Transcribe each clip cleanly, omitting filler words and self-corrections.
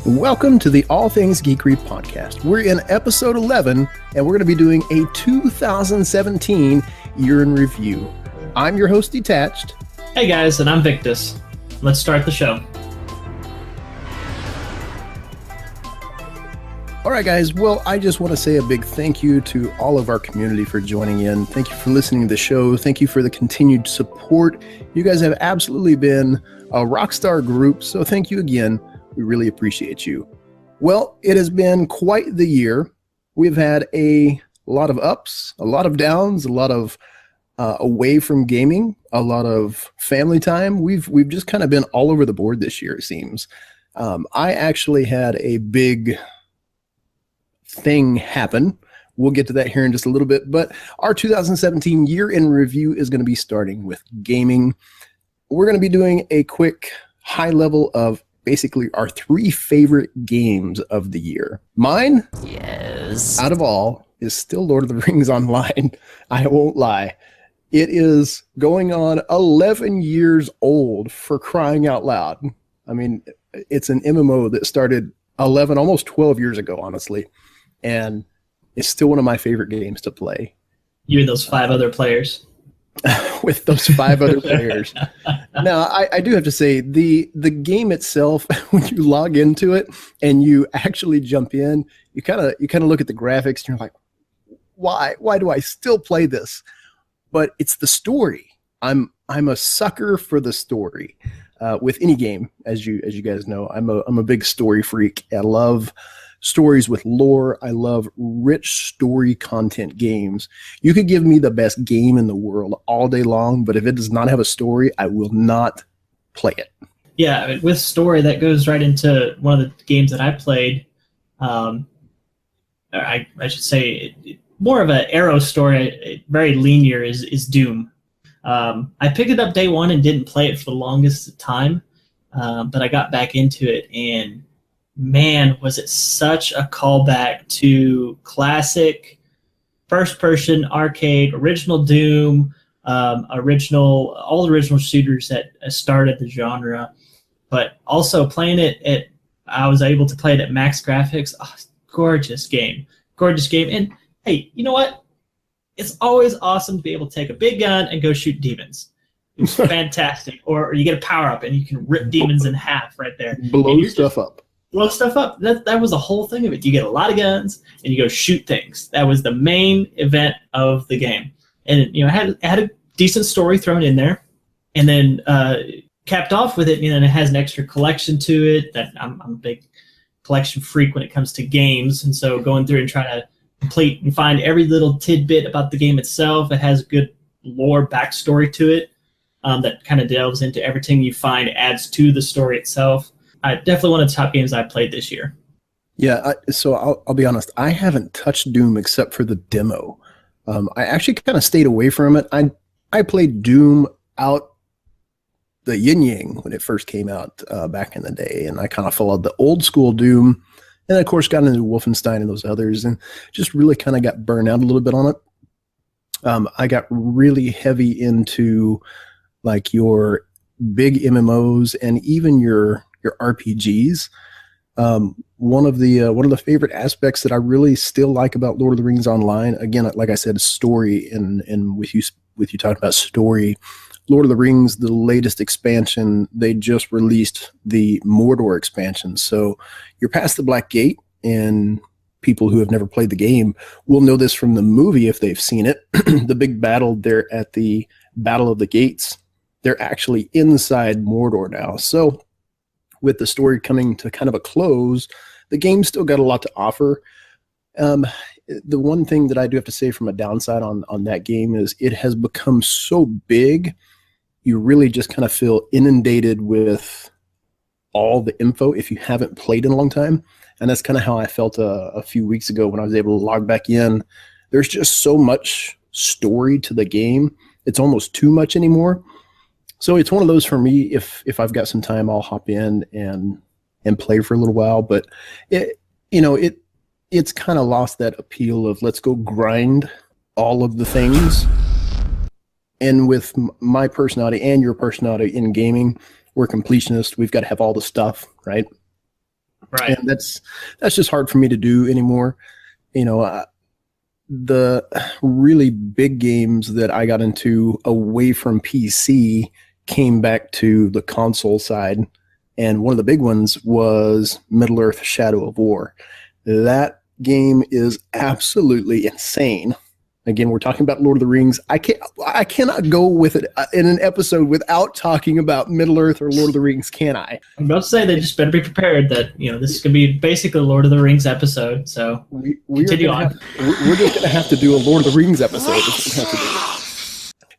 Welcome to the All Things Geekery podcast. We're in episode 11, and we're going to be doing a 2017 year in review. I'm your host, Detached. Hey guys, and I'm Victus. Let's start the show. All right, guys. Well, I just want to say a big thank you to all of our community for joining in. Thank you for listening to the show. Thank you for the continued support. You guys have absolutely been a rock star group, so thank you again. We really appreciate you. Well, it has been quite the year. We've had a lot of ups, a lot of downs, a lot of away from gaming, a lot of family time. We've just kind of been all over the board this year, it seems. I actually had a big thing happen. We'll get to that here in just a little bit, but our 2017 year in review is going to be starting with gaming. We're going to be doing a quick high level of basically our three favorite games of the year. Mine, yes, out of all, is still Lord of the Rings Online. I won't lie. It is going on 11 years old, for crying out loud. I mean, it's an MMO that started 11, almost 12 years ago, honestly. And it's still one of my favorite games to play. You and those five other players. With those five other players. Now, I do have to say, the game itself, when you log into it and you actually jump in, you kind of look at the graphics and you're like, why do I still play this? But it's the story. I'm a sucker for the story. With any game, as you guys know, I'm a big story freak. I love stories with lore. I love rich story content games. You could give me the best game in the world all day long, but if it does not have a story, I will not play it. Yeah, I mean, with story, that goes right into one of the games that I played. I should say more of an arrow story, very linear, is Doom. I picked it up day one and didn't play it for the longest time, but I got back into it, and man, was it such a callback to classic first-person arcade, original Doom, all the original shooters that started the genre. But also playing it I was able to play it at max graphics. Oh, gorgeous game. And hey, you know what? It's always awesome to be able to take a big gun and go shoot demons. It's fantastic. Or you get a power-up and you can rip demons in half right there. Blow stuff up. That was the whole thing of it. You get a lot of guns and you go shoot things. That was the main event of the game. And it had a decent story thrown in there, and then capped off with it. And it has an extra collection to it. That I'm a big collection freak when it comes to games, and so going through and trying to complete and find every little tidbit about the game itself. It has a good lore backstory to it that kind of delves into everything you find, adds to the story itself. Definitely one of the top games I played this year. Yeah, so I'll be honest. I haven't touched Doom except for the demo. I actually kind of stayed away from it. I played Doom out the yin-yang when it first came out back in the day, and I kind of followed the old school Doom, and of course got into Wolfenstein and those others, and just really kind of got burned out a little bit on it. I got really heavy into like your big MMOs and even your RPGs. One of the favorite aspects that I really still like about Lord of the Rings Online, again, like I said, story, and with you talking about story, Lord of the Rings, the latest expansion, they just released the Mordor expansion. So you're past the Black Gate, and people who have never played the game will know this from the movie if they've seen it. The big battle there at the Battle of the Gates, they're actually inside Mordor now. So with the story coming to kind of a close, the game still got a lot to offer. The one thing that I do have to say from a downside on that game is it has become so big, you really just kind of feel inundated with all the info if you haven't played in a long time. And that's kind of how I felt a few weeks ago when I was able to log back in. There's just so much story to the game. It's almost too much anymore. So it's one of those for me. If I've got some time, I'll hop in and play for a little while. But it's kind of lost that appeal of let's go grind all of the things. And with my personality and your personality in gaming, we're completionists. We've got to have all the stuff, right? Right. And that's just hard for me to do anymore. The really big games that I got into away from PC came back to the console side. And one of the big ones was Middle-earth: Shadow of War. That game is absolutely insane. Again, we're talking about Lord of the Rings. I cannot go with it in an episode without talking about Middle-earth or Lord of the Rings, can I? I'm about to say they just better be prepared that this is going to be basically a Lord of the Rings episode. So we're just going to have to do a Lord of the Rings episode.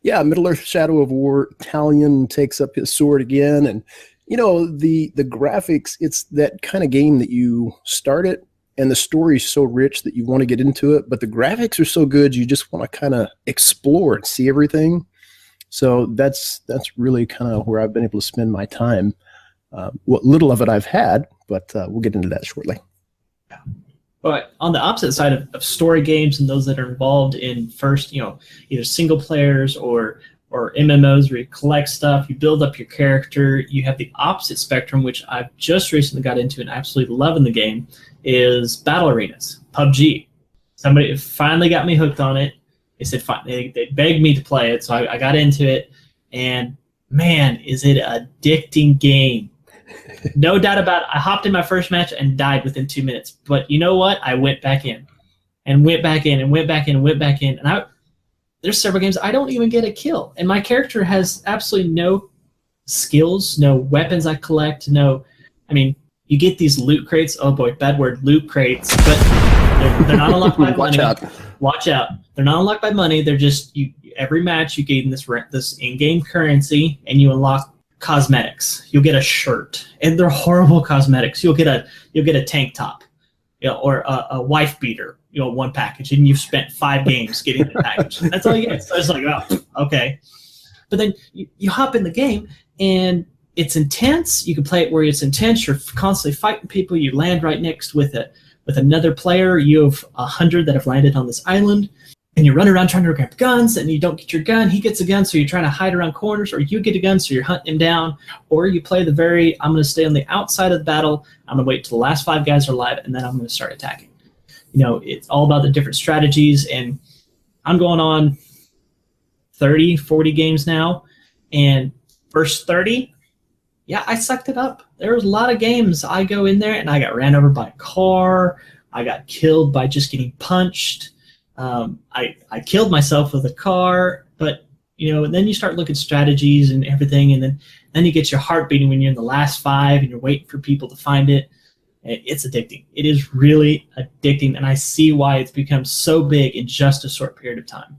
Yeah, Middle-earth: Shadow of War. Talion takes up his sword again, and the graphics. It's that kind of game that you start it, and the story is so rich that you want to get into it, but the graphics are so good you just want to kind of explore and see everything. So that's really kind of where I've been able to spend my time. What little of it I've had, but we'll get into that shortly. Yeah. But on the opposite side of story games and those that are involved in first, either single players or MMOs where you collect stuff, you build up your character, you have the opposite spectrum, which I've just recently got into and absolutely loving the game, is battle arenas, PUBG. Somebody finally got me hooked on it. They said they begged me to play it, so I got into it, and man, is it an addicting game. No doubt about it. I hopped in my first match and died within 2 minutes, but you know what? I went back in and went back in and went back in and went back in, and there's several games I don't even get a kill, and my character has absolutely no skills, no weapons I collect, you get these loot crates. Oh boy, bad word, loot crates. But they're not unlocked by money. Watch out. They're not unlocked by money. They're just every match you gain this in-game currency, and you unlock cosmetics. You'll get a shirt, and they're horrible cosmetics. You'll get a tank top, or a wife beater. One package, and you've spent 5 games getting the package. That's all you get. So it's like, oh, okay. But then you hop in the game, and it's intense. You can play it where it's intense. You're constantly fighting people. You land right next with another player. You have 100 that have landed on this island, and you run around trying to grab guns, and you don't get your gun. He gets a gun, so you're trying to hide around corners, or you get a gun, so you're hunting him down, or you play I'm going to stay on the outside of the battle. I'm going to wait till the last 5 guys are alive, and then I'm going to start attacking. It's all about the different strategies, and I'm going on 30, 40 games now, and first 30, yeah, I sucked it up. There was a lot of games I go in there and I got ran over by a car. I got killed by just getting punched. I killed myself with a car, but and then you start looking at strategies and everything, and then you get your heart beating when you're in the last 5 and you're waiting for people to find it. It's addicting. It is really addicting, and I see why it's become so big in just a short period of time.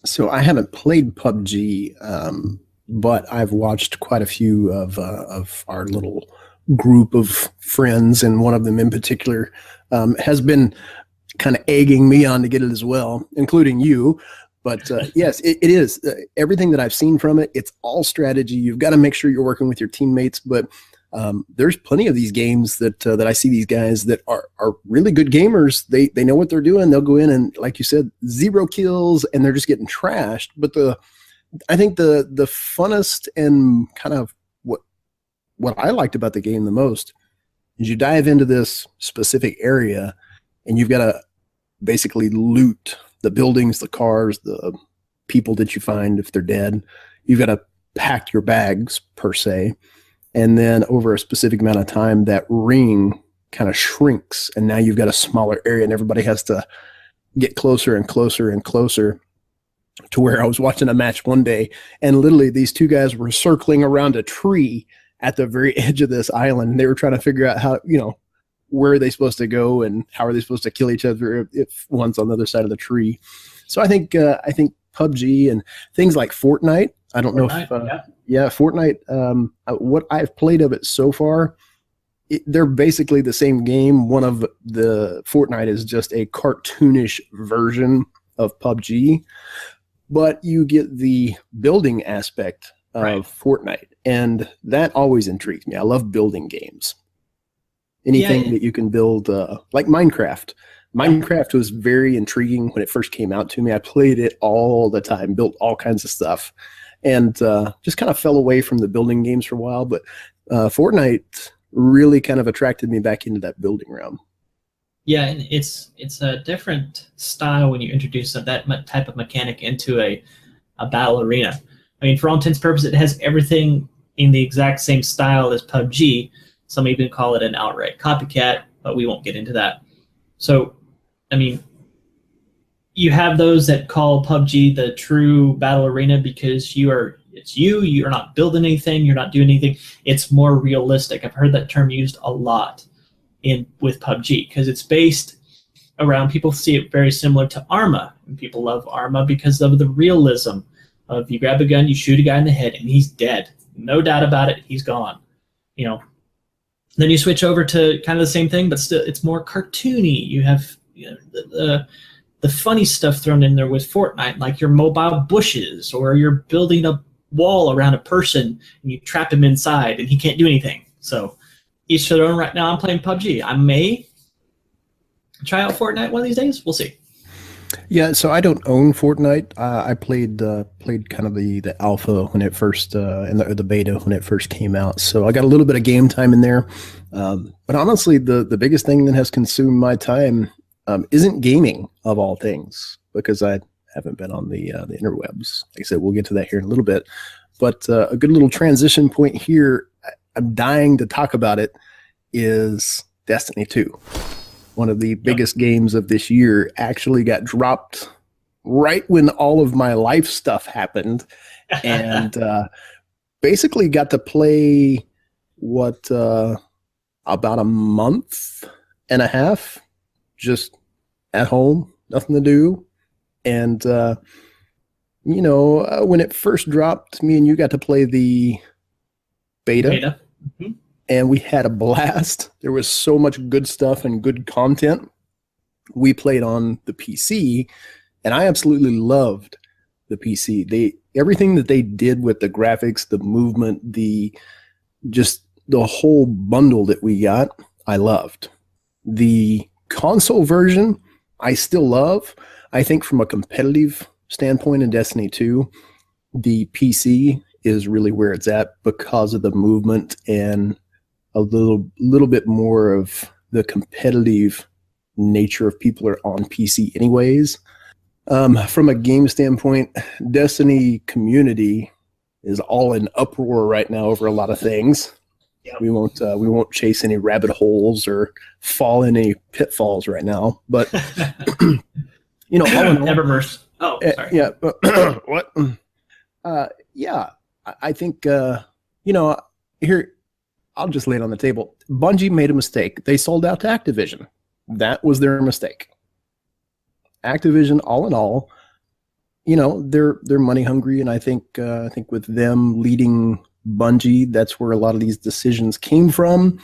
So I haven't played PUBG, but I've watched quite a few of our little group of friends, and one of them in particular has been kind of egging me on to get it as well, including you. But yes, it is. Everything that I've seen from it, it's all strategy. You've got to make sure you're working with your teammates, but there's plenty of these games that I see these guys that are really good gamers. They know what they're doing. They'll go in and, like you said, 0 kills, and they're just getting trashed. But I think the funnest and kind of what I liked about the game the most is you dive into this specific area, and you've got to basically loot the buildings, the cars, the people that you find if they're dead. You've got to pack your bags per se. And then over a specific amount of time, that ring kind of shrinks, and now you've got a smaller area, and everybody has to get closer and closer and closer, to where I was watching a match one day, and literally these 2 guys were circling around a tree at the very edge of this island, and they were trying to figure out how, where are they supposed to go and how are they supposed to kill each other if one's on the other side of the tree. So I think PUBG and things like Fortnite, I don't know if Fortnite, what I've played of it so far, they're basically the same game. One of the Fortnite is just a cartoonish version of PUBG, but you get the building aspect of Fortnite, and that always intrigues me. I love building games. Anything that you can build, like Minecraft. Minecraft was very intriguing when it first came out to me. I played it all the time, built all kinds of stuff, and just kind of fell away from the building games for a while. But Fortnite, really kind of attracted me back into that building realm. Yeah, and it's a different style when you introduce that type of mechanic into a battle arena. I mean, for all intents and purposes, it has everything in the exact same style as PUBG. Some even call it an outright copycat, but we won't get into that. So, I mean, you have those that call PUBG the true battle arena because you're not building anything, you're not doing anything. It's more realistic. I've heard that term used a lot with PUBG because it's based around, people see it very similar to Arma, and people love Arma because of the realism of you grab a gun, you shoot a guy in the head, and he's dead. No doubt about it, he's gone. You know. Then you switch over to kind of the same thing, but still it's more cartoony. You have the funny stuff thrown in there with Fortnite, like your mobile bushes, or you're building a wall around a person and you trap him inside and he can't do anything. So each to their own. Right now I'm playing PUBG. I may try out Fortnite one of these days. We'll see. Yeah, so I don't own Fortnite. I played kind of the alpha when it first and the beta when it first came out. So I got a little bit of game time in there. But honestly, the biggest thing that has consumed my time isn't gaming, of all things, because I haven't been on the interwebs. Like I said, we'll get to that here in a little bit. But a good little transition point here, I'm dying to talk about it, is Destiny 2. One of the biggest games of this year actually got dropped right when all of my life stuff happened, and basically got to play about a month and a half just at home, nothing to do. And when it first dropped, me and you got to play the beta. Mm-hmm. And we had a blast. There was so much good stuff and good content. We played on the PC, and I absolutely loved the PC. Everything that they did with the graphics, the movement, just the whole bundle that we got, I loved. The console version, I still love. I think from a competitive standpoint in Destiny 2, the PC is really where it's at because of the movement and a little bit more of the competitive nature of people are on PC anyways. From a game standpoint, Destiny community is all in uproar right now over a lot of things. Yep. We won't chase any rabbit holes or fall in any pitfalls right now. But all in all, Eververse. Oh, sorry. Yeah. What? Yeah. I think here. I'll just lay it on the table. Bungie made a mistake. They sold out to Activision. That was their mistake. Activision, all in all, they're money hungry, and I think with them leading Bungie, that's where a lot of these decisions came from.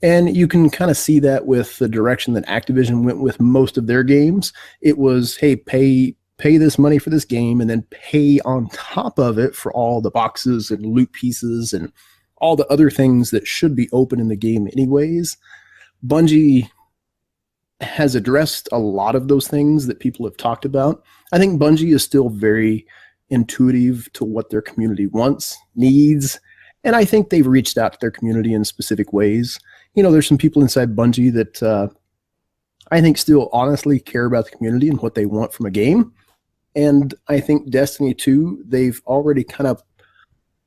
And you can kind of see that with the direction that Activision went with most of their games. It was, hey, pay this money for this game, and then pay on top of it for all the boxes and loot pieces and all the other things that should be open in the game anyways. Bungie has addressed a lot of those things that people have talked about. I think Bungie is still very intuitive to what their community wants, needs, and I think they've reached out to their community in specific ways. There's some people inside Bungie that I think still honestly care about the community and what they want from a game. And I think Destiny 2, they've already kind of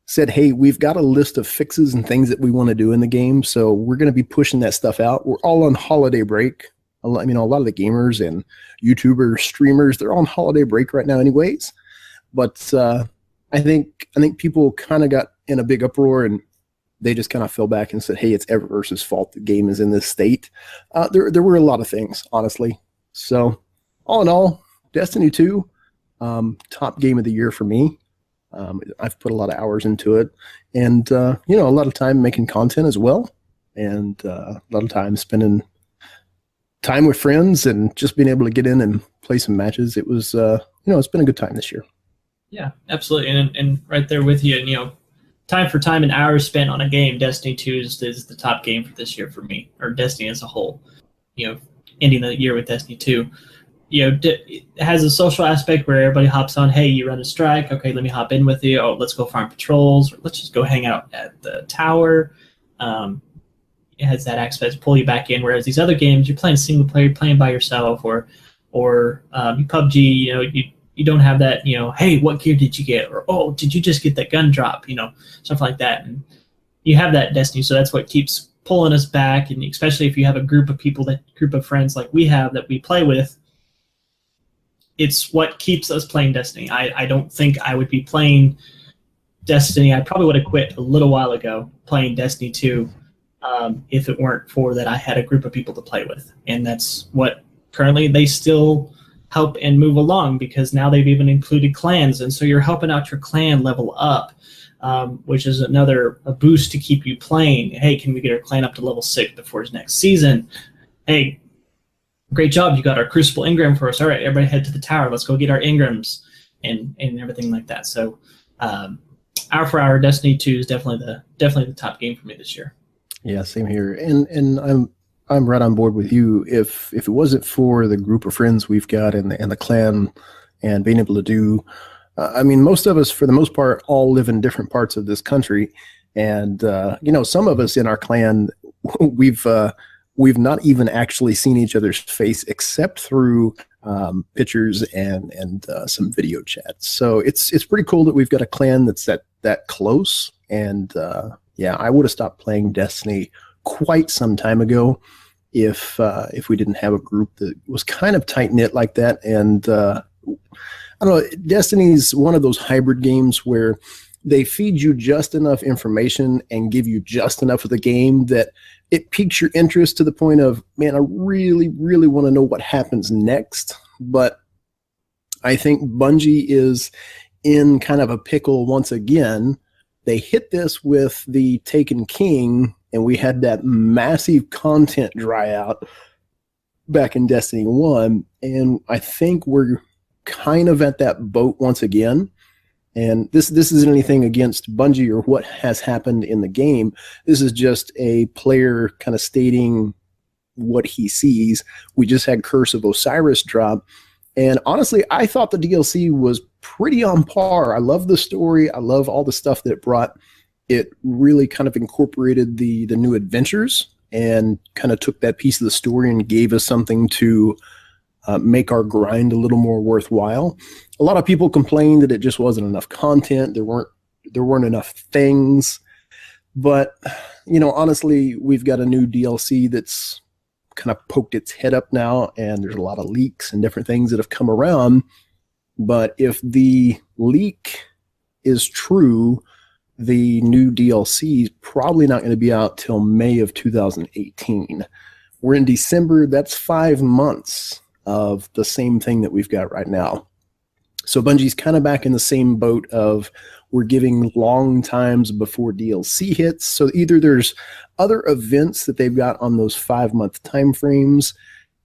said, hey, we've got a list of fixes and things that we want to do in the game, so we're going to be pushing that stuff out. We're all on holiday break. A lot of the gamers and YouTubers, streamers, they're on holiday break right now anyways. But I think people kind of got in a big uproar, and they just kind of fell back and said, hey, it's Eververse's fault the game is in this state. There were a lot of things, honestly. So all in all, Destiny 2, top game of the year for me. I've put a lot of hours into it, and a lot of time making content as well, and a lot of time spending time with friends and just being able to get in and play some matches. It was it's been a good time this year. Yeah, absolutely, and right there with you. And time for time and hours spent on a game, Destiny 2 is the top game for this year for me, or Destiny as a whole. Ending the year with Destiny 2. It has a social aspect where everybody hops on. Hey, you run a strike. Okay, let me hop in with you. Oh, let's go farm patrols. Or let's just go hang out at the tower. has that aspect to pull you back in. Whereas these other games, you're playing single player, you're playing by yourself, or PUBG, you don't have that, hey, what gear did you get? Or, oh, did you just get that gun drop? Stuff like that. And you have that Destiny, so that's what keeps pulling us back. And especially if you have a group of people, that group of friends like we have that we play with, it's what keeps us playing Destiny. I don't think I would be playing Destiny. I probably would have quit a little while ago playing Destiny 2 if it weren't for that I had a group of people to play with. And that's what currently they still help and move along, because now they've even included clans. And so you're helping out your clan level up, which is a boost to keep you playing. Hey, can we get our clan up to level 6 before his next season? Hey, great job. You got our Crucible Ingram for us. All right, everybody head to the tower. Let's go get our Ingrams and everything like that. So Hour for Hour Destiny 2 is definitely the top game for me this year. Yeah, same here. And I'm right on board with you. If it wasn't for the group of friends we've got and the clan and being able to do, most of us, for the most part, all live in different parts of this country. And, some of us in our clan, we've not even actually seen each other's face except through pictures and some video chats. So it's pretty cool that we've got a clan that's that close. And I would have stopped playing Destiny quite some time ago if we didn't have a group that was kind of tight knit like that. And I don't know, Destiny's one of those hybrid games where they feed you just enough information and give you just enough of the game that it piques your interest to the point of, man, I really, really want to know what happens next. But I think Bungie is in kind of a pickle once again. They hit this with the Taken King, and we had that massive content dry out back in Destiny 1. And I think we're kind of at that boat once again. And this isn't anything against Bungie or what has happened in the game. This is just a player kind of stating what he sees. We just had Curse of Osiris drop. And honestly, I thought the DLC was pretty on par. I love the story. I love all the stuff that it brought. It really kind of incorporated the new adventures and kind of took that piece of the story and gave us something to make our grind a little more worthwhile. A lot of people complained that it just wasn't enough content. There weren't enough things. But, honestly, we've got a new DLC that's kind of poked its head up now, and there's a lot of leaks and different things that have come around. But if the leak is true, the new DLC is probably not going to be out till May of 2018. We're in December. That's 5 months of the same thing that we've got right now. So Bungie's kind of back in the same boat of we're giving long times before DLC hits. So either there's other events that they've got on those 5-month time frames,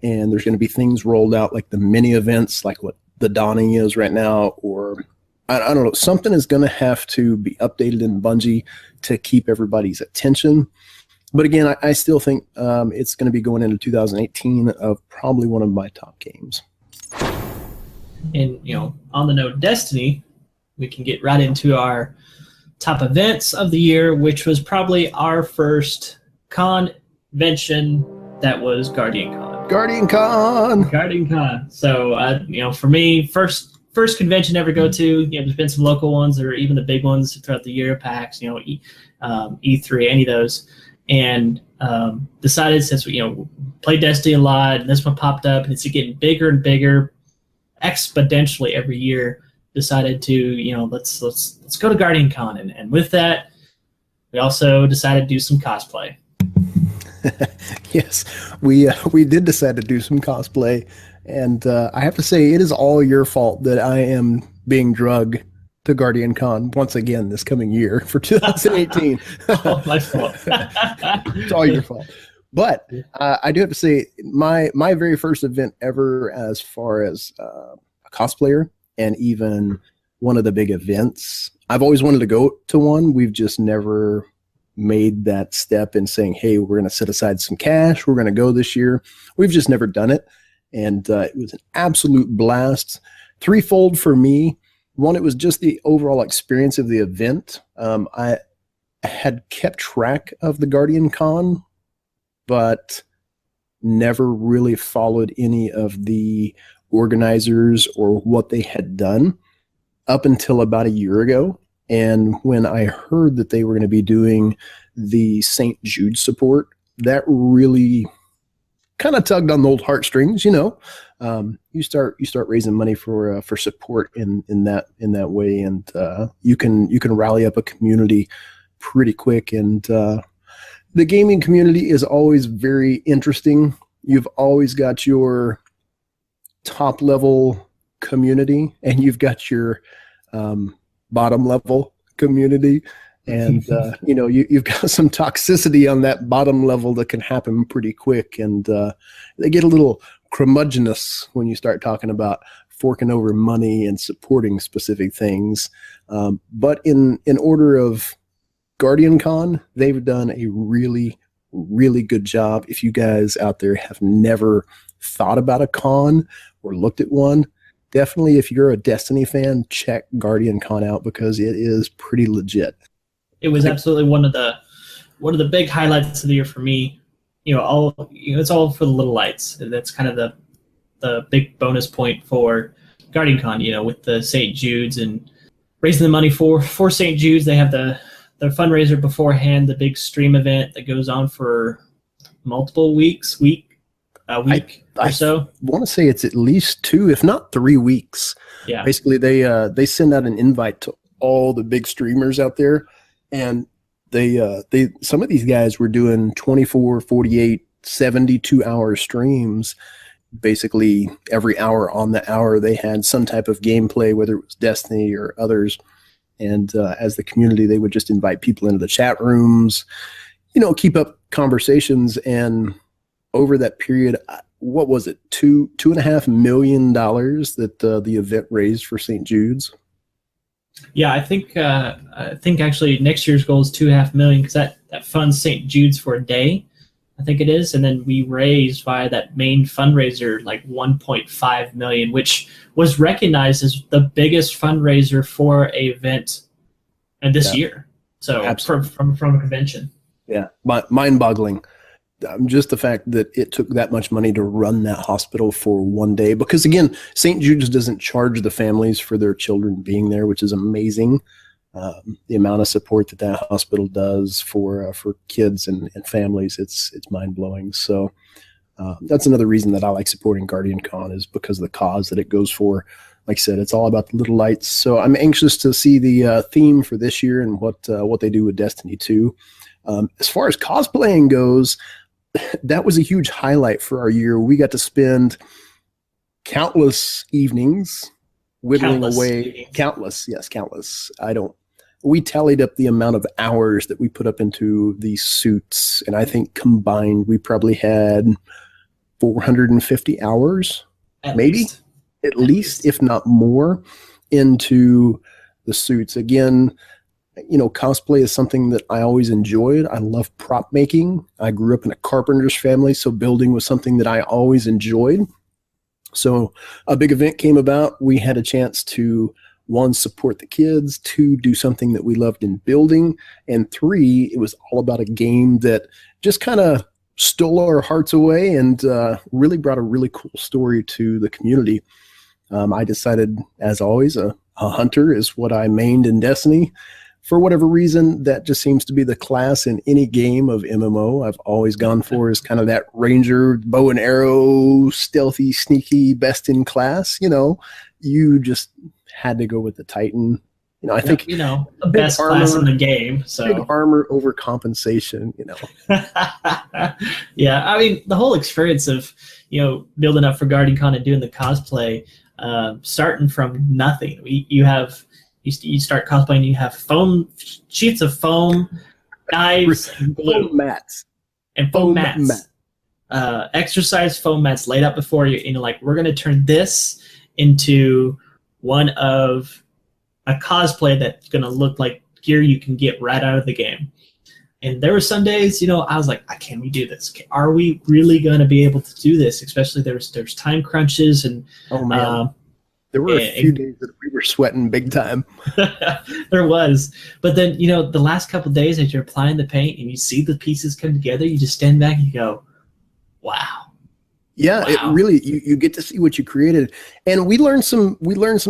and there's going to be things rolled out like the mini events, like what the Dawning is right now, or I don't know, something is going to have to be updated in Bungie to keep everybody's attention. But again, I still think it's going to be going into 2018 of probably one of my top games. And, on the note of Destiny, we can get right into our top events of the year, which was probably our first convention that was Guardian Con. Guardian Con! So, for me, first convention ever go to, there's been some local ones or even the big ones throughout the year, PAX, E3, any of those. And decided, since we played Destiny a lot, and this one popped up, and it's getting bigger and bigger exponentially every year. Decided to let's go to Guardian Con, and with that, we also decided to do some cosplay. Yes, we did decide to do some cosplay, and I have to say it is all your fault that I am being drugged to Guardian Con once again this coming year for 2018. Oh, my fault. It's all your fault. But I do have to say my very first event ever as far as a cosplayer, and even one of the big events, I've always wanted to go to one. We've just never made that step in saying, hey, we're going to set aside some cash. We're going to go this year. We've just never done it. And it was an absolute blast. Threefold for me. One, it was just the overall experience of the event. I had kept track of the Guardian Con but never really followed any of the organizers or what they had done up until about a year ago. And when I heard that they were going to be doing the St. Jude support, that really kind of tugged on the old heartstrings. You start raising money for support in that way, and you can rally up a community pretty quick. And the gaming community is always very interesting. You've always got your top level community, and you've got your bottom level community. And you've got some toxicity on that bottom level that can happen pretty quick, and they get a little curmudgeonous when you start talking about forking over money and supporting specific things. But in order of Guardian Con, they've done a really, really good job. If you guys out there have never thought about a con or looked at one, definitely, if you're a Destiny fan, check Guardian Con out, because it is pretty legit. It was absolutely one of the big highlights of the year for me. It's all for the little lights. That's kind of the big bonus point for Guardian Con. With the St. Jude's and raising the money for St. Jude's, they have the fundraiser beforehand, the big stream event that goes on for multiple weeks, a week or so. I want to say it's at least 2, if not 3 weeks. Yeah. Basically, they send out an invite to all the big streamers out there, and they some of these guys were doing 24, 48, 72-hour streams. Basically, every hour on the hour, they had some type of gameplay, whether it was Destiny or others. And as the community, they would just invite people into the chat rooms, keep up conversations. And over that period, what was it, $2.5 million that the event raised for St. Jude's? Yeah, I think actually next year's goal is $2.5 million, because that funds St. Jude's for a day, I think it is, and then we raised via that main fundraiser like $1.5 million, which was recognized as the biggest fundraiser for a event this year. So from a convention. Yeah, mind-boggling. Just the fact that it took that much money to run that hospital for one day, because again, St. Jude's doesn't charge the families for their children being there, which is amazing. The amount of support that hospital does for kids and families, it's mind-blowing. So that's another reason that I like supporting Guardian Con, is because of the cause that it goes for. Like I said, it's all about the little lights. So I'm anxious to see the theme for this year and what they do with Destiny 2. As far as cosplaying goes, that was a huge highlight for our year. We got to spend countless evenings whittling away. Countless. We tallied up the amount of hours that we put up into these suits, and I think combined we probably had 450 hours, at least, if not more, into the suits. Again, cosplay is something that I always enjoyed. I love prop making. I grew up in a carpenter's family, so building was something that I always enjoyed. So a big event came about. We had a chance to, 1, support the kids, 2, do something that we loved in building, and 3, it was all about a game that just kind of stole our hearts away and really brought a really cool story to the community. I decided, as always, a hunter is what I mained in Destiny. For whatever reason, that just seems to be the class in any game of MMO I've always gone for, is kind of that ranger, bow and arrow, stealthy, sneaky, best in class. You just had to go with the Titan. I think the best class in the game. So big armor over compensation. Yeah, I mean, the whole experience of building up for Guardian Con and doing the cosplay, starting from nothing. You start cosplaying, you have sheets of foam, knives, and glue. Foam mats. And foam mats. Exercise foam mats laid out before you. We're going to turn this into one of a cosplay that's going to look like gear you can get right out of the game. And there were some days, I was like, can we do this? Are we really going to be able to do this? Especially there's time crunches and There were a few days that we were sweating big time. There was. But then, the last couple of days as you're applying the paint and you see the pieces come together, you just stand back and you go, wow. Yeah, it really, you get to see what you created. And we learned some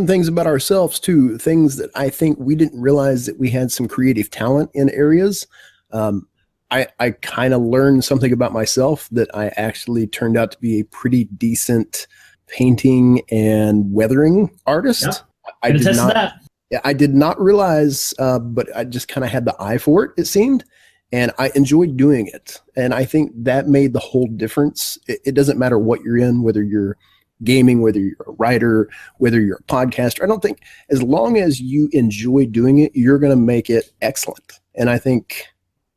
things about ourselves too, things that I think we didn't realize that we had some creative talent in areas. I kind of learned something about myself that I actually turned out to be a pretty decent painting and weathering artist. Yeah, I did not realize, but I just kind of had the eye for it, it seemed, and I enjoyed doing it. And I think that made the whole difference. It doesn't matter what you're in, whether you're gaming, whether you're a writer, whether you're a podcaster. I don't think, as long as you enjoy doing it, you're going to make it excellent. And I think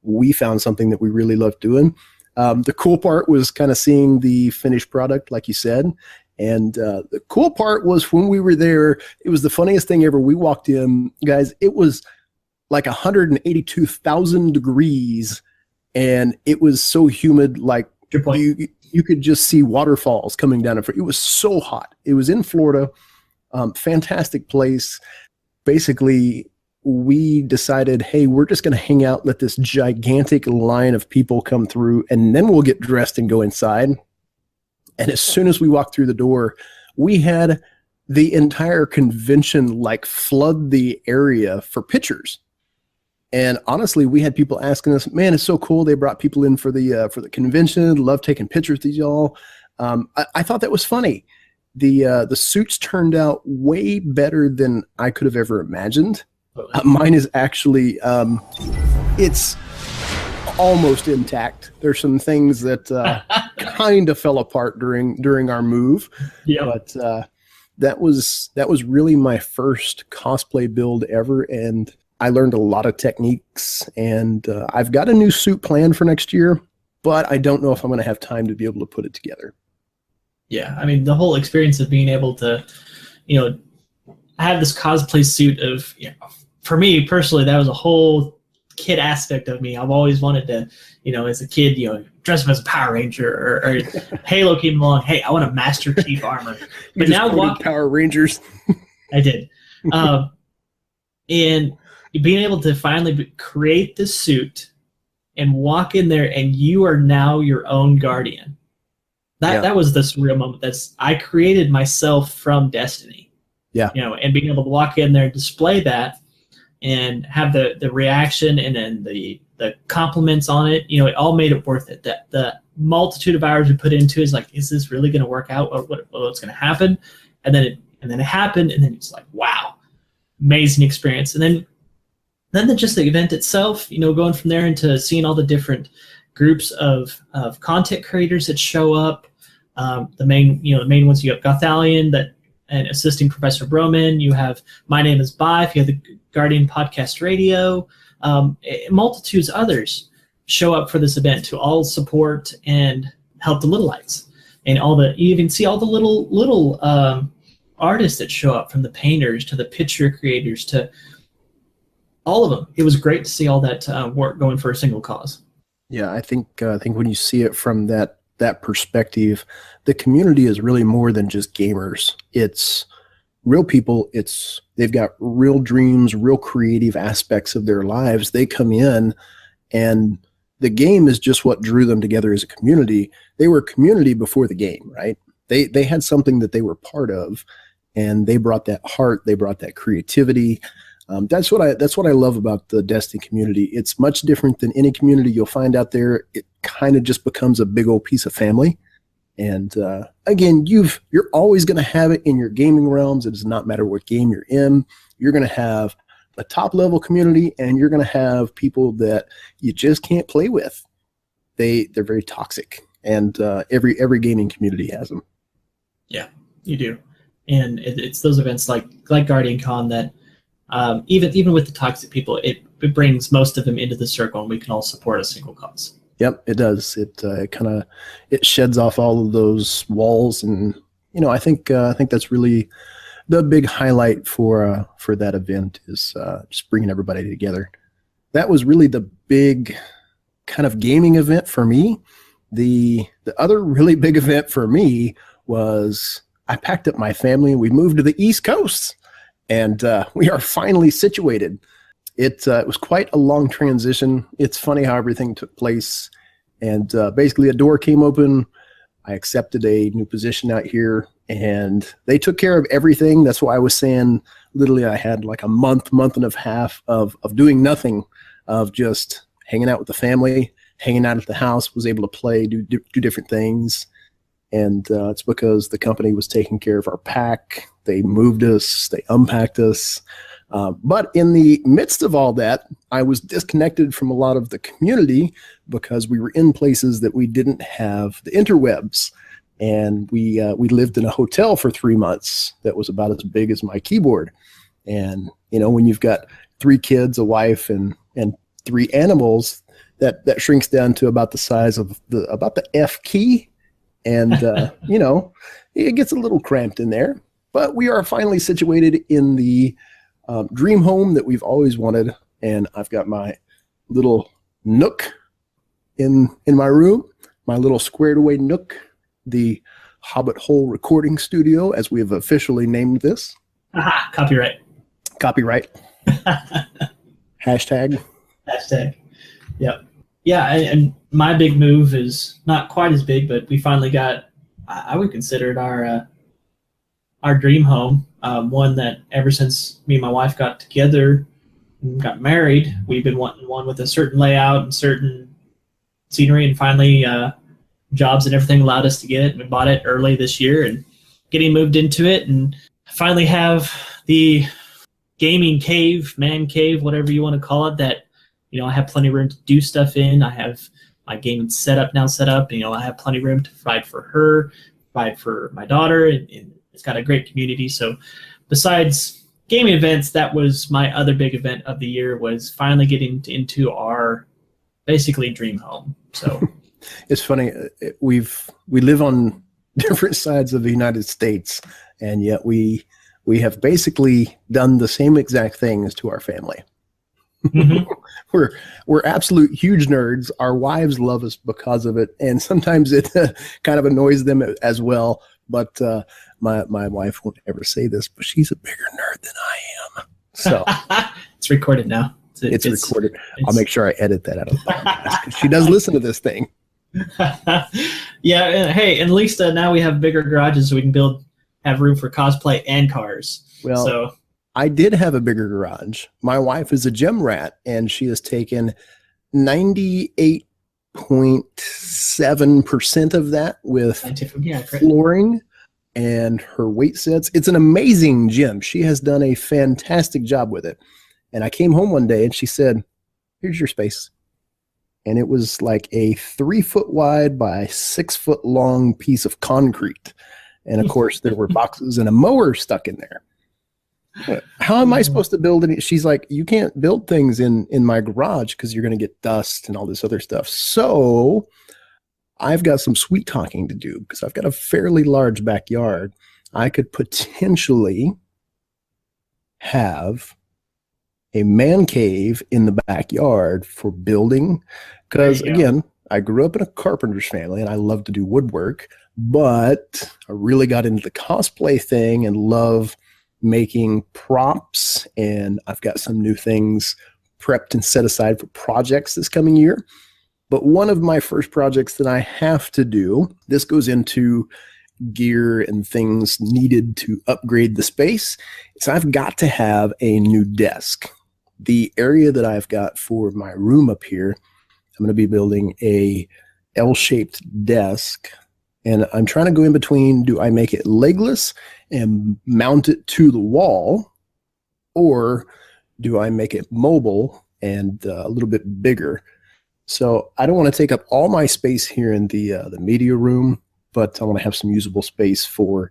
we found something that we really loved doing. The cool part was kind of seeing the finished product, like you said. And the cool part was when we were there, it was the funniest thing ever. We walked in, guys, it was like 182,000 degrees, and it was so humid, like you could just see waterfalls coming down. It was so hot. It was in Florida. Fantastic place. Basically, we decided, hey, we're just going to hang out, let this gigantic line of people come through, and then we'll get dressed and go inside. And as soon as we walked through the door, we had the entire convention like flood the area for pictures. And honestly, we had people asking us, man, it's so cool. They brought people in for the convention. Love taking pictures with y'all. I thought that was funny. The suits turned out way better than I could have ever imagined. Mine is actually, it's almost intact. There's some things that kind of fell apart during our move. Yeah. But that was really my first cosplay build ever, and I learned a lot of techniques. And I've got a new suit planned for next year, but I don't know if I'm going to have time to be able to put it together. Yeah, I mean, the whole experience of being able to, have this cosplay suit of, for me personally, that was a whole kid aspect of me. I've always wanted to, as a kid, dress up as a Power Ranger, or Halo came along. Hey, I want a Master Chief armor. But now Power Rangers. I did. And being able to finally create the suit and walk in there, and you are now your own guardian. That was the surreal moment. I created myself from Destiny. Yeah. And being able to walk in there and display that and have the reaction and then the compliments on it, it all made it worth it. The multitude of hours we put into it is like, is this really going to work out? What's going to happen? And then it happened, and then it's like, wow, amazing experience. And then just the event itself, going from there into seeing all the different groups of content creators that show up. The main ones, you have Gothalion and assisting Professor Broman. You have My Name is Bife. You have the Guardian Podcast Radio. Multitudes others show up for this event to all support and help the Little Lights. And you even see all the little artists that show up, from the painters to the picture creators to all of them. It was great to see all that work going for a single cause. Yeah, I think when you see it from that perspective, the community is really more than just gamers. It's real people. They've got real dreams, real creative aspects of their lives. They come in, and the game is just what drew them together as a community. They were a community before the game, right? They had something that they were part of, and they brought that heart. They brought that creativity. That's what I love about the Destiny community. It's much different than any community you'll find out there. It kind of just becomes a big old piece of family. And again, you're always going to have it in your gaming realms. It does not matter what game you're in. You're going to have a top level community, and you're going to have people that you just can't play with. They're very toxic, and every gaming community has them. Yeah, you do. And it's those events like Guardian Con that even with the toxic people, it brings most of them into the circle, and we can all support a single cause. Yep, it does. It sheds off all of those walls, and I think that's really the big highlight for that event is just bringing everybody together. That was really the big kind of gaming event for me. The other really big event for me was I packed up my family and we moved to the East Coast, and we are finally situated. It was quite a long transition. It's funny how everything took place. And basically, a door came open. I accepted a new position out here, and they took care of everything. That's why I was saying, literally, I had like a month and a half of doing nothing, of just hanging out with the family, hanging out at the house, was able to play, do different things. And it's because the company was taking care of our pack. They moved us, they unpacked us. But in the midst of all that, I was disconnected from a lot of the community because we were in places that we didn't have the interwebs. And we lived in a hotel for 3 months that was about as big as my keyboard. And, you know, when you've got 3 kids, a wife, and 3 animals, that shrinks down to about the size of about the F key. And, you know, it gets a little cramped in there. But we are finally situated in the dream home that we've always wanted, and I've got my little nook in my room, my little squared away nook, the Hobbit Hole recording studio, as we have officially named this. Aha, copyright. Hashtag. Yep. Yeah, and my big move is not quite as big, but we finally got, I would consider it our dream home. One that ever since me and my wife got together and got married, we've been wanting one with a certain layout and certain scenery, and finally jobs and everything allowed us to get it. We bought it early this year and getting moved into it, and finally have the gaming cave, man cave, whatever you want to call it, that, you know, I have plenty of room to do stuff in. I have my gaming setup now set up. You know, I have plenty of room to provide for her, provide for my daughter, and it's got a great community. So besides gaming events, that was my other big event of the year, was finally getting into our basically dream home. So it's funny. We live on different sides of the United States, and yet we have done the same exact things to our family. Mm-hmm. We're absolute huge nerds. Our wives love us because of it, and sometimes it kind of annoys them as well. But my wife won't ever say this, but she's a bigger nerd than I am. So it's recorded now. It's recorded. I'll make sure I edit that out of the podcast. She does listen to this thing. Yeah. And, hey, and at least now we have bigger garages, so we can have room for cosplay and cars. Well, so I did have a bigger garage. My wife is a gym rat, and she has taken 98.7% of that with flooring and her weight sets. It's an amazing gym. She has done a fantastic job with it. And I came home one day and she said, "Here's your space." And it was like a 3 foot wide by 6 foot long piece of concrete. And of course there were boxes and a mower stuck in there. How am I supposed to build it? She's like, "You can't build things in my garage because you're going to get dust and all this other stuff." So I've got some sweet talking to do because I've got a fairly large backyard. I could potentially have a man cave in the backyard for building. Because again, I grew up in a carpenter's family and I love to do woodwork, but I really got into the cosplay thing and love making props, and I've got some new things prepped and set aside for projects this coming year. But one of my first projects that I have to do, this goes into gear and things needed to upgrade the space, is I've got to have a new desk. The area that I've got for my room up here, I'm going to be building a L-shaped desk. And I'm trying to go in between, do I make it legless and mount it to the wall, or do I make it mobile and a little bit bigger? So I don't want to take up all my space here in the media room, but I want to have some usable space for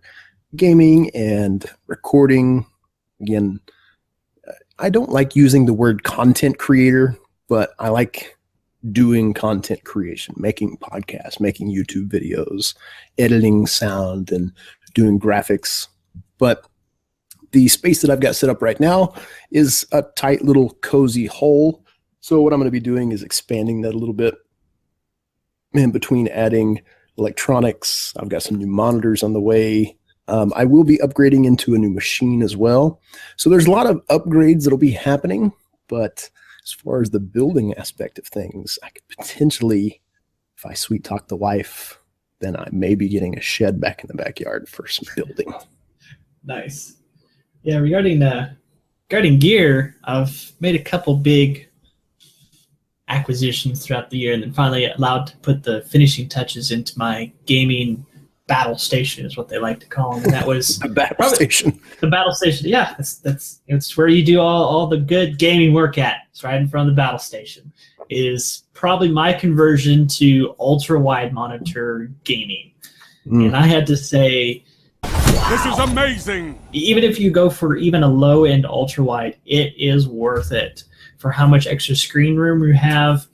gaming and recording. Again, I don't like using the word content creator, but I like doing content creation, making podcasts, making YouTube videos, editing sound, and doing graphics. But the space that I've got set up right now is a tight little cozy hole. So what I'm going to be doing is expanding that a little bit. In between adding electronics, I've got some new monitors on the way, I will be upgrading into a new machine as well. So there's a lot of upgrades that'll be happening, but as far as the building aspect of things, I could potentially, if I sweet talk the wife, then I may be getting a shed back in the backyard for some building. Nice. Yeah, regarding gear, I've made a couple big acquisitions throughout the year, and then finally allowed to put the finishing touches into my gaming battle station, is what they like to call them. And that was the battle station. The battle station, yeah, that's it's where you do all the good gaming work at. It's right in front of the battle station. It is probably my conversion to ultra wide monitor gaming, and I had to say, wow, this is amazing. Even if you go for even a low end ultra wide, it is worth it for how much extra screen room you have.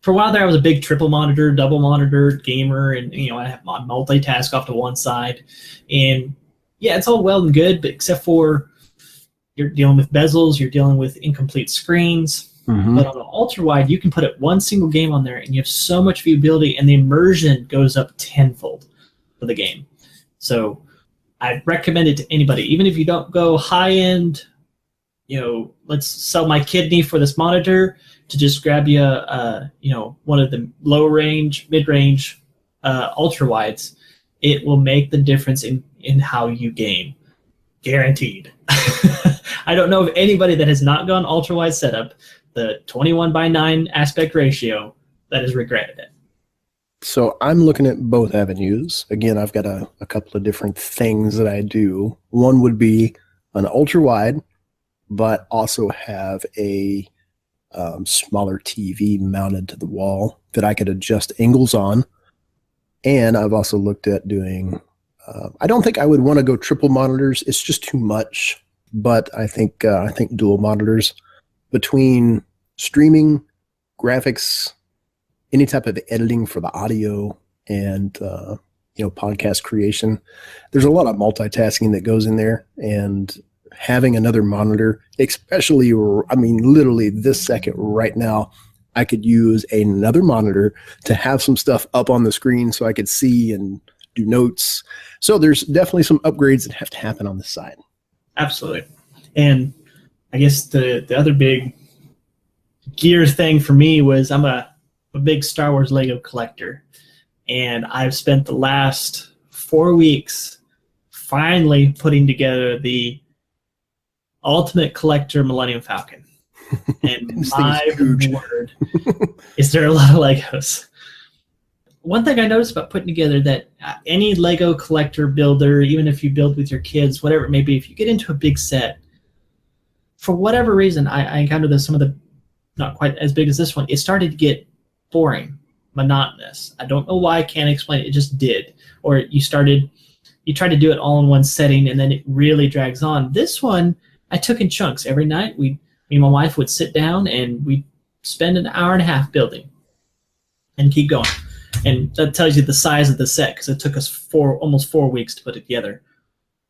For a while there, I was a big triple monitor, double monitor gamer, and I have my multitask off to one side. And yeah, it's all well and good, but except for you're dealing with bezels, you're dealing with incomplete screens. Mm-hmm. But on the ultra wide, you can put one single game on there, and you have so much viewability, and the immersion goes up tenfold for the game. So I recommend it to anybody, even if you don't go high end. Let's sell my kidney for this monitor, to just grab you one of the low range, mid range, ultra wides. It will make the difference in how you game, guaranteed. I don't know of anybody that has not gone ultra wide setup, the 21:9 aspect ratio, that has regretted it. So I'm looking at both avenues. Again, I've got a couple of different things that I do. One would be an ultra wide, but also have a smaller TV mounted to the wall that I could adjust angles on. And I've also looked at doing, I don't think I would want to go triple monitors. It's just too much. But I think dual monitors, between streaming, graphics, any type of editing for the audio, and podcast creation, there's a lot of multitasking that goes in there. And having another monitor, especially, literally this second right now, I could use another monitor to have some stuff up on the screen so I could see and do notes. So there's definitely some upgrades that have to happen on this side. Absolutely. And I guess the other big gear thing for me was I'm a big Star Wars Lego collector. And I've spent the last 4 weeks finally putting together the Ultimate Collector Millennium Falcon. And my word, is there a lot of Legos. One thing I noticed about putting together that any Lego collector builder, even if you build with your kids, whatever it may be, if you get into a big set, for whatever reason, I encountered some of the, not quite as big as this one, it started to get boring, monotonous. I don't know why, I can't explain it. It just did. Or you try to do it all in one setting, and then it really drags on. This one, I took in chunks. Every night, me and my wife would sit down, and we'd spend an hour and a half building and keep going. And that tells you the size of the set, because it took us almost 4 weeks to put it together.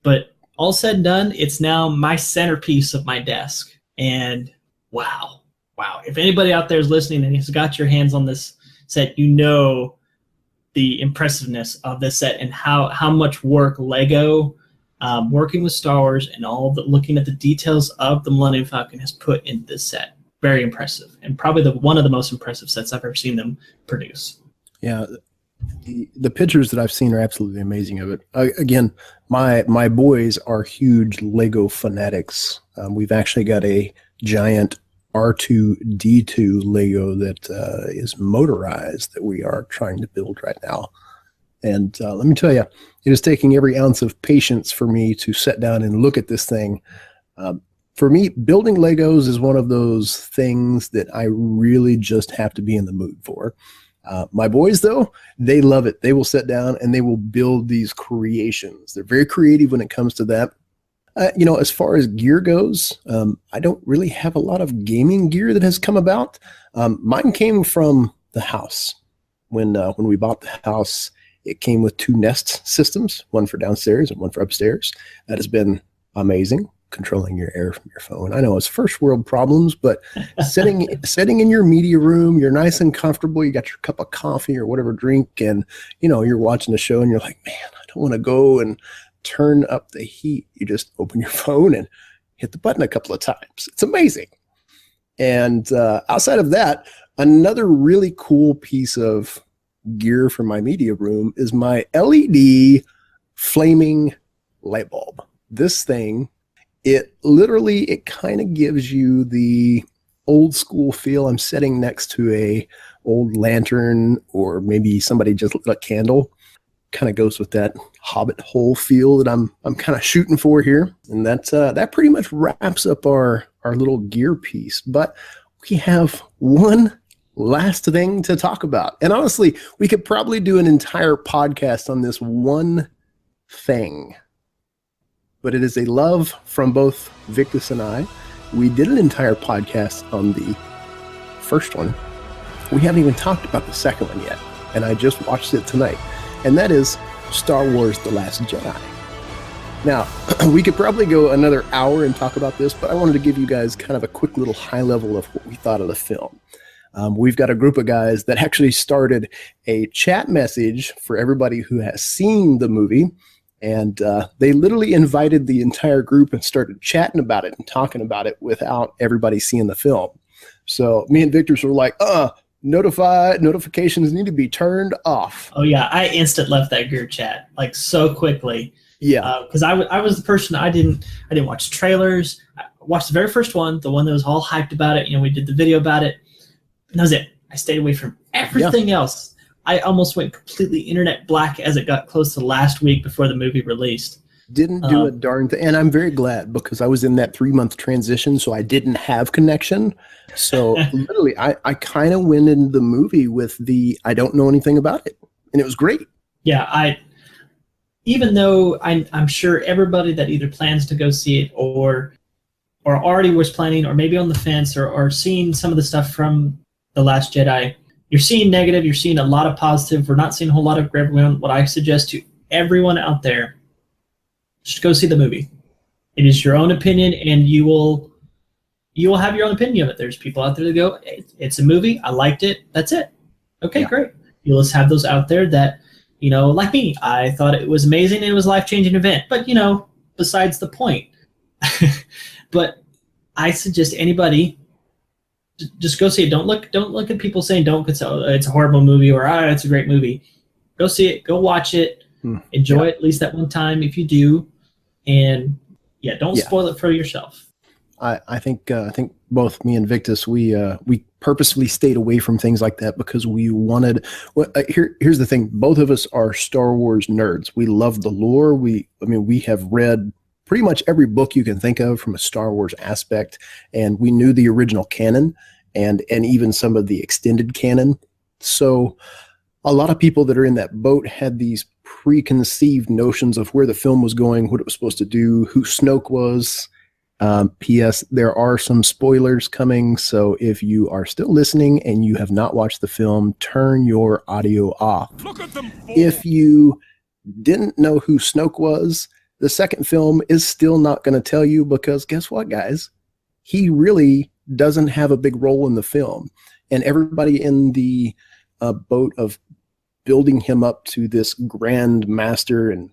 But all said and done, it's now my centerpiece of my desk. And wow. If anybody out there is listening and has got your hands on this set, you know the impressiveness of this set and how much work Lego, working with Star Wars and looking at the details of the Millennium Falcon, has put in this set. Very impressive, and probably one of the most impressive sets I've ever seen them produce. Yeah, the pictures that I've seen are absolutely amazing of it. Again, my boys are huge Lego fanatics. We've actually got a giant R2-D2 Lego that is motorized that we are trying to build right now. And let me tell you, it is taking every ounce of patience for me to sit down and look at this thing. For me, building Legos is one of those things that I really just have to be in the mood for. My boys, though, they love it. They will sit down and they will build these creations. They're very creative when it comes to that. As far as gear goes, I don't really have a lot of gaming gear that has come about. Mine came from the house. When we bought the house, it came with 2 Nest systems, one for downstairs and one for upstairs. That has been amazing, controlling your air from your phone. I know it's first world problems, but sitting in your media room, you're nice and comfortable. You got your cup of coffee or whatever drink, and you're watching the show, and you're like, man, I don't want to go and turn up the heat. You just open your phone and hit the button a couple of times. It's amazing. And outside of that, another really cool piece of gear for my media room is my LED flaming light bulb. This thing, it kind of gives you the old school feel. I'm sitting next to a old lantern, or maybe somebody just lit a candle. Kind of goes with that Hobbit hole feel that I'm kind of shooting for here. And that pretty much wraps up our little gear piece. But we have one last thing to talk about. And honestly, we could probably do an entire podcast on this one thing. But it is a love from both Victus and I. We did an entire podcast on the first one. We haven't even talked about the second one yet. And I just watched it tonight. And that is Star Wars: The Last Jedi. Now, we could probably go another hour and talk about this, but I wanted to give you guys kind of a quick little high level of what we thought of the film. We've got a group of guys that actually started a chat message for everybody who has seen the movie. And they literally invited the entire group and started chatting about it and talking about it without everybody seeing the film. So me and Victor were like, notifications need to be turned off. Oh yeah, I instant left that group chat like so quickly. Yeah, because I was the person. I didn't watch trailers. I watched the very first one, the one that was all hyped about it. We did the video about it, and that was it. I stayed away from everything else. I almost went completely internet black as it got close to last week before the movie released. Didn't do a darn thing. And I'm very glad, because I was in that 3-month transition, so I didn't have connection. So literally, I kind of went into the movie with I don't know anything about it. And it was great. Yeah, even though I'm sure everybody that either plans to go see it or already was planning, or maybe on the fence, or seeing some of the stuff from The Last Jedi, you're seeing negative, you're seeing a lot of positive. We're not seeing a whole lot of everyone. What I suggest to everyone out there, just go see the movie. It is your own opinion, and you will have your own opinion of it. There's people out there that go, it's a movie, I liked it, that's it. Okay, great. You'll just have those out there that, like me, I thought it was amazing and it was a life-changing event. But, besides the point. But I suggest anybody, just go see it. Don't look at people saying it's a horrible movie, or it's a great movie. Go see it. Go watch it. Enjoy it at least that one time if you do, and don't spoil it for yourself. I think both me and Victus, we purposefully stayed away from things like that because we wanted. Here's the thing: both of us are Star Wars nerds. We love the lore. We have read pretty much every book you can think of from a Star Wars aspect, and we knew the original canon and even some of the extended canon. So a lot of people that are in that boat had these preconceived notions of where the film was going, what it was supposed to do, who Snoke was. P.S. There are some spoilers coming, so if you are still listening and you have not watched the film, turn your audio off. If you didn't know who Snoke was, the second film is still not going to tell you, because guess what, guys? He really doesn't have a big role in the film. And everybody in the boat of building him up to this grand master, and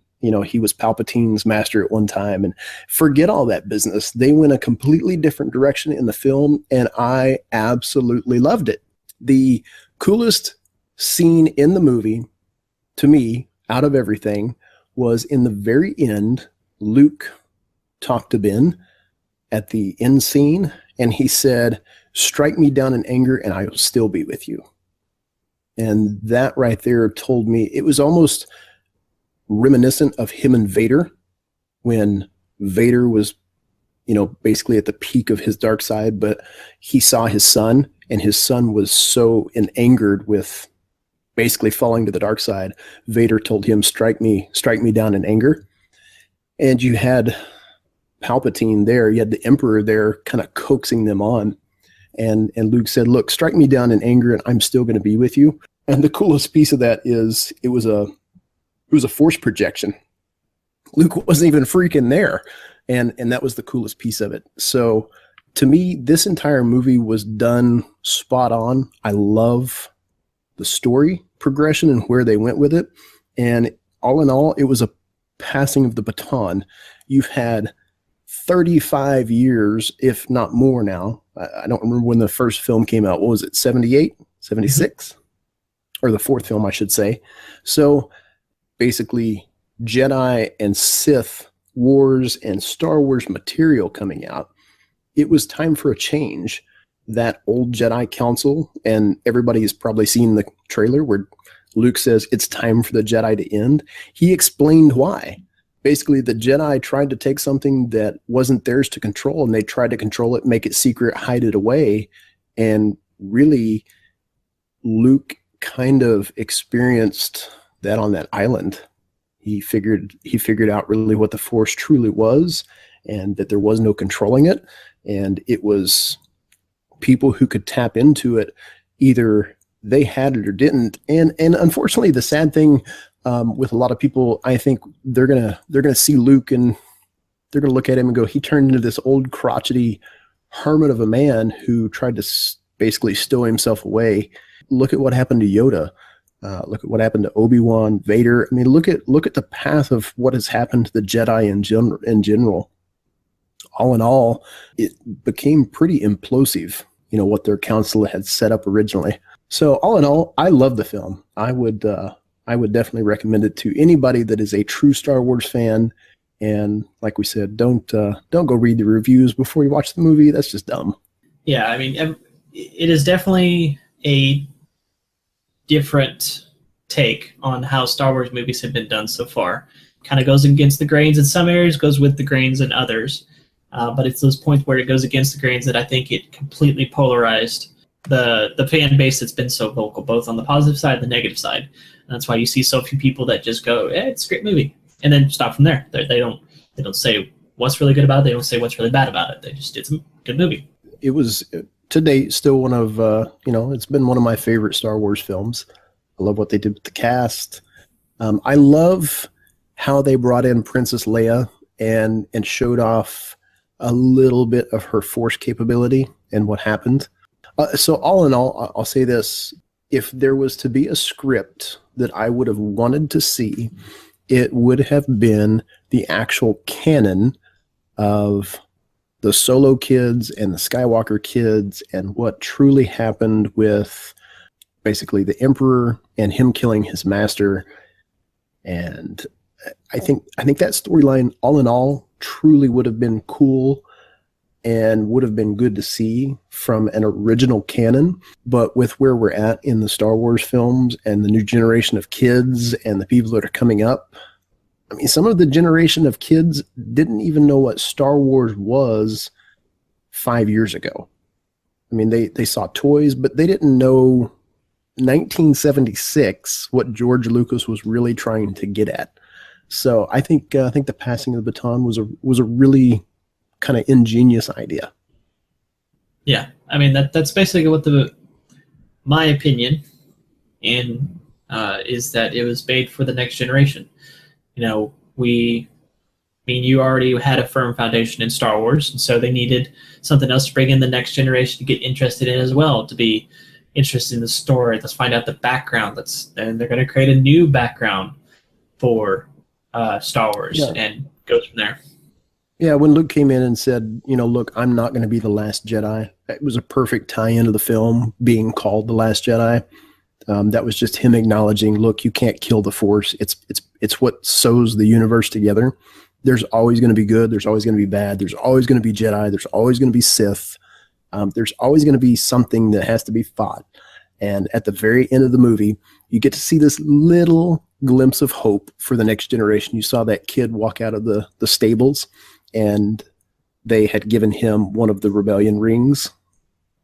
he was Palpatine's master at one time, and forget all that business. They went a completely different direction in the film, and I absolutely loved it. The coolest scene in the movie, to me, out of everything, was in the very end. Luke talked to Ben at the end scene, and he said, "Strike me down in anger and I will still be with you." And that right there told me, it was almost reminiscent of him and Vader, when Vader was, basically at the peak of his dark side, but he saw his son, and his son was so angered with basically falling to the dark side. Vader told him, strike me down in anger. And you had Palpatine there, you had the Emperor there kind of coaxing them on. And Luke said, "Look, strike me down in anger and I'm still going to be with you." And the coolest piece of that is it was a force projection. Luke wasn't even freaking there. And that was the coolest piece of it. So to me, this entire movie was done spot on. I love the story progression and where they went with it. And all in all, it was a passing of the baton. You've had 35 years, if not more now. I don't remember when the first film came out. What was it, 78, 76? Or the fourth film, I should say. So basically, Jedi and Sith Wars and Star Wars material coming out. It was time for a change. That old Jedi Council, and everybody has probably seen the trailer where Luke says it's time for the Jedi to end. He explained why. Basically, the Jedi tried to take something that wasn't theirs to control, and they tried to control it, make it secret, hide it away. And really, Luke kind of experienced that on that island. He figured out really what the Force truly was, and that there was no controlling it. And it was people who could tap into it. Either they had it or didn't. And unfortunately, the sad thing with a lot of people, I think they're gonna see Luke and they're gonna look at him and go, he turned into this old crotchety hermit of a man who tried to basically stow himself away. Look at what happened to Yoda. Look at what happened to Obi-Wan, Vader. I mean, look at the path of what has happened to the Jedi in general. All in all, it became pretty implosive, what their council had set up originally. So all in all, I love the film. I would definitely recommend it to anybody that is a true Star Wars fan. And like we said, don't go read the reviews before you watch the movie. That's just dumb. Yeah, I mean, it is definitely a different take on how Star Wars movies have been done so far. Kind of goes against the grains in some areas, goes with the grains in others. But it's those points where it goes against the grains that I think it completely polarized the fan base that's been so vocal, both on the positive side and the negative side. And that's why you see so few people that just go, it's a great movie, and then stop from there. They don't say what's really good about it. They don't say what's really bad about it. They just, it's a good movie. It was, to date, still one of, it's been one of my favorite Star Wars films. I love what they did with the cast. I love how they brought in Princess Leia and showed off a little bit of her Force capability and what happened. So all in all, I'll say this. If there was to be a script that I would have wanted to see, it would have been the actual canon of the Solo kids and the Skywalker kids and what truly happened with basically the Emperor and him killing his master. And I think that storyline, all in all, truly would have been cool and would have been good to see from an original canon. But with where we're at in the Star Wars films and the new generation of kids and the people that are coming up, I mean, some of the generation of kids didn't even know what Star Wars was 5 years ago. I mean, they saw toys, but they didn't know 1976 what George Lucas was really trying to get at. So I think the passing of the baton was a really kind of ingenious idea. Yeah, I mean that's basically what my opinion is that it was made for the next generation. You already had a firm foundation in Star Wars, and so they needed something else to bring in the next generation to get interested in as well, to be interested in the story. Let's find out the background. And they're going to create a new background for Star Wars, and goes from there. Yeah, when Luke came in and said, look, I'm not going to be the last Jedi, it was a perfect tie-in to the film being called The Last Jedi. That was just him acknowledging, look, you can't kill the Force. It's what sews the universe together. There's always going to be good. There's always going to be bad. There's always going to be Jedi. There's always going to be Sith. There's always going to be something that has to be fought. And at the very end of the movie, you get to see this little glimpse of hope for the next generation. You saw that kid walk out of the stables, and they had given him one of the rebellion rings.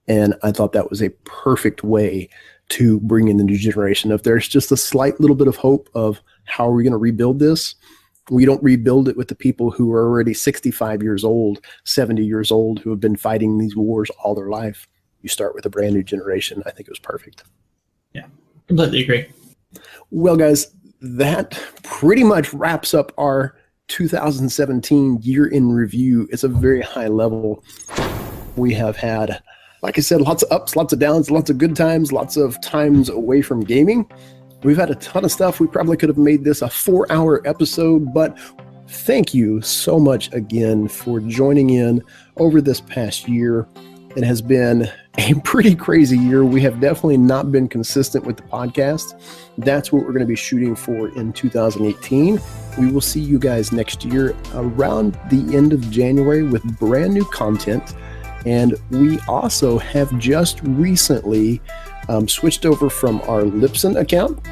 And I thought that was a perfect way to bring in the new generation. If there's just a slight little bit of hope of how are we going to rebuild this, we don't rebuild it with the people who are already 65 years old, 70 years old, who have been fighting these wars all their life. You start with a brand new generation. I think it was perfect. Yeah, completely agree. Well, guys, that pretty much wraps up our 2017 year in review. It's a very high level. We have had, like I said, lots of ups, lots of downs, lots of good times, lots of times away from gaming. We've had a ton of stuff. We probably could have made this a 4-hour episode, but thank you so much again for joining in over this past year. It has been a pretty crazy year. We have definitely not been consistent with the podcast. That's what we're going to be shooting for in 2018. We will see you guys next year around the end of January with brand new content. And we also have just recently switched over from our Libsyn account.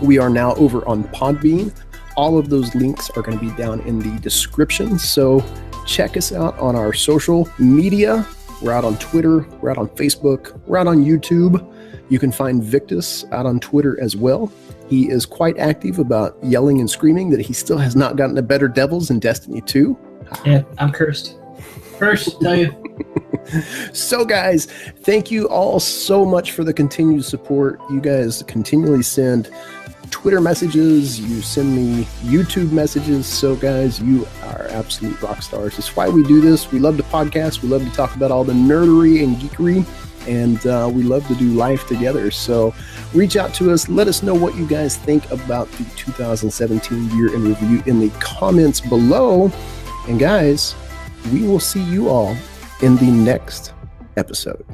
We are now over on Podbean. All of those links are going to be down in the description. So check us out on our social media. We're out on Twitter, we're out on Facebook, we're out on YouTube. You can find Victus out on Twitter as well. He is quite active about yelling and screaming that he still has not gotten a better Devils in Destiny 2. Yeah, I'm cursed. Cursed, tell you. So guys, thank you all so much for the continued support. You guys continually send Twitter messages, you send me YouTube messages. So guys, you are absolute rock stars. It's why we do this. We love to podcast. We love to talk about all the nerdery and geekery, and we love to do life together. So reach out to us. Let us know what you guys think about the 2017 year in review in the comments below. And guys, we will see you all in the next episode.